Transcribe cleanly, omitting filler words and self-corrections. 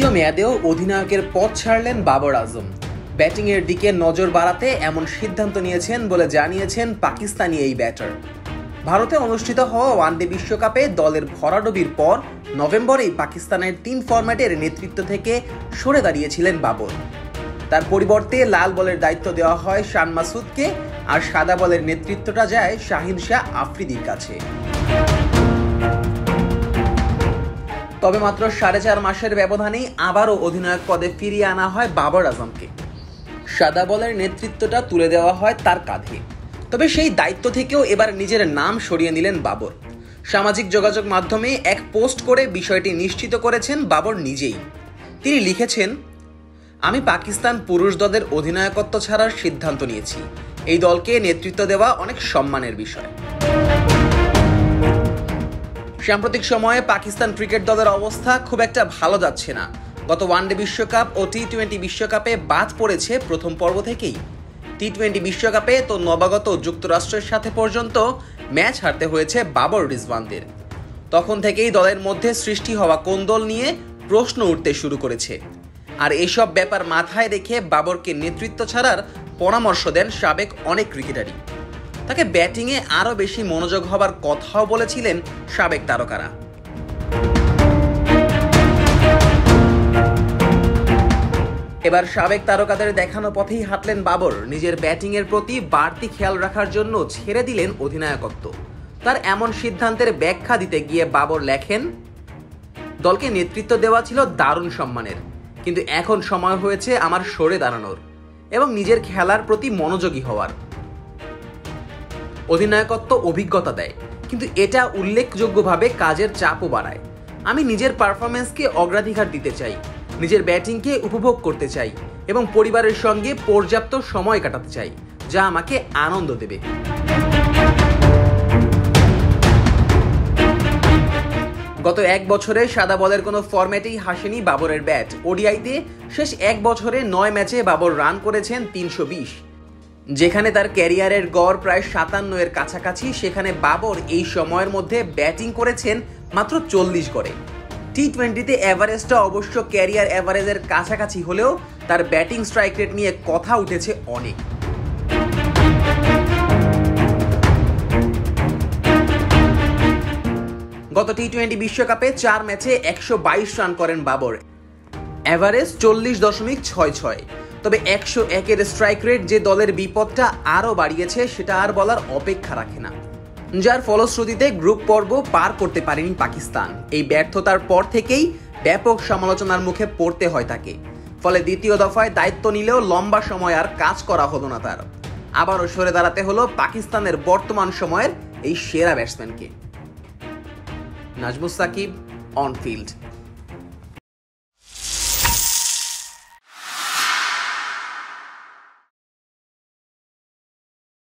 দ্বিতীয় মেয়াদেও অধিনায়কের পদ ছাড়লেন বাবর আজম। ব্যাটিংয়ের দিকে নজর বাড়াতে এমন সিদ্ধান্ত নিয়েছেন বলে জানিয়েছেন পাকিস্তানি এই ব্যাটার। ভারতে অনুষ্ঠিত হওয়া ওয়ানডে বিশ্বকাপে দলের ভরাডুবির পর নভেম্বরেই পাকিস্তানের 3 ফরম্যাটের নেতৃত্ব থেকে সরে দাঁড়িয়েছিলেন বাবর। তার পরিবর্তে লাল বলের দায়িত্ব দেওয়া হয় শান মাসুদকে, আর সাদা বলের নেতৃত্বটা যায় শাহিন শাহ আফ্রিদির কাছে। তবে মাত্র 4.5 মাসের ব্যবধানেই আবারও অধিনায়ক পদে ফিরিয়ে আনা হয় বাবর আজমকে। সাদা বলের নেতৃত্বটা তুলে দেওয়া হয় তার কাঁধে। তবে সেই দায়িত্ব থেকেও এবার নিজের নাম সরিয়ে নিলেন বাবর। সামাজিক যোগাযোগ মাধ্যমে এক পোস্ট করে বিষয়টি নিশ্চিত করেছেন বাবর নিজেই। তিনি লিখেছেন, আমি পাকিস্তান পুরুষ দলের অধিনায়কত্ব ছাড়ার সিদ্ধান্ত নিয়েছি। এই দলকে নেতৃত্ব দেওয়া অনেক সম্মানের বিষয়। সাম্প্রতিক সময়ে পাকিস্তান ক্রিকেট দলের অবস্থা খুব একটা ভালো যাচ্ছে না। গত ওয়ানডে বিশ্বকাপ ও টি-20 বিশ্বকাপে বাদ পড়েছে প্রথম পর্ব থেকেই। টি-20 বিশ্বকাপে তো নবাগত যুক্তরাষ্ট্রের সাথে পর্যন্ত ম্যাচ হারতে হয়েছে বাবর রিজওয়ানদের। তখন থেকেই দলের মধ্যে সৃষ্টি হওয়া কোন্দল নিয়ে প্রশ্ন উঠতে শুরু করেছে। আর এসব ব্যাপার মাথায় রেখে বাবরকে নেতৃত্ব ছাড়ার পরামর্শ দেন সাবেক অনেক ক্রিকেটারই। তাকে ব্যাটিংয়ে আরও বেশি মনোযোগ হবার কথাও বলেছিলেন সাবেক তারকারা। এবার সাবেক তারকাদের দেখানো পথেই হাঁটলেন বাবর। নিজের ব্যাটিংয়ের প্রতি বাড়তি খেয়াল রাখার জন্য ছেড়ে দিলেন অধিনায়কত্ব। তার এমন সিদ্ধান্তের ব্যাখ্যা দিতে গিয়ে বাবর লেখেন, দলকে নেতৃত্ব দেওয়া ছিল দারুণ সম্মানের, কিন্তু এখন সময় হয়েছে আমার সরে দাঁড়ানোর এবং নিজের খেলার প্রতি মনোযোগী হওয়ার। অধিনায়কত্ব অভিজ্ঞতা দেয়, কিন্তু এটা উল্লেখযোগ্যভাবে কাজের চাপও বাড়ায়। আমি নিজের পারফরমেন্সকে অগ্রাধিকার দিতে চাই, নিজের ব্যাটিংকে উপভোগ করতে চাই এবং পরিবারের সঙ্গে পর্যাপ্ত সময় কাটাতে চাই, যা আমাকে আনন্দ দেবে। গত 1 বছরে সাদা বলের কোনো ফরম্যাটেই হাসেনি বাবরের ব্যাট। ওডিআইতে শেষ 1 বছরে 9 ম্যাচে বাবর রান করেছেন 320। যেখানে তার ক্যারিয়ারের গড় প্রায় 57 এর কাছাকাছি, সেখানে বাবর এই সময়ের মধ্যে ব্যাটিং করেছেন মাত্র 40 গড়ে। টি-20তে এভারেজটা অবশ্য ক্যারিয়ার এভারেজের কাছাকাছি হলেও তার ব্যাটিং স্ট্রাইক রেট নিয়ে কথা উঠেছে অনেক। গত টি-20 বিশ্বকাপে 4 ম্যাচে 122 রান করেন বাবর, এভারেজ 40.66। তবে 101-এর স্ট্রাইক রেট যে দলের বিপদটা আরও বাড়িয়েছে সেটা আর বলার অপেক্ষা রাখে না, যার ফলশ্রুতিতে গ্রুপ পর্ব পার করতে পারেনি পাকিস্তান। এই ব্যর্থতার পর থেকেই ব্যাপক সমালোচনার মুখে পড়তে হয় তাকে। ফলে দ্বিতীয় দফায় দায়িত্ব নিলেও লম্বা সময় আর কাজ করা হলো না তার। আবারও সরে দাঁড়াতে হলো পাকিস্তানের বর্তমান সময়ের এই সেরা ব্যাটসম্যানকে। Nazmus Sakib, on field.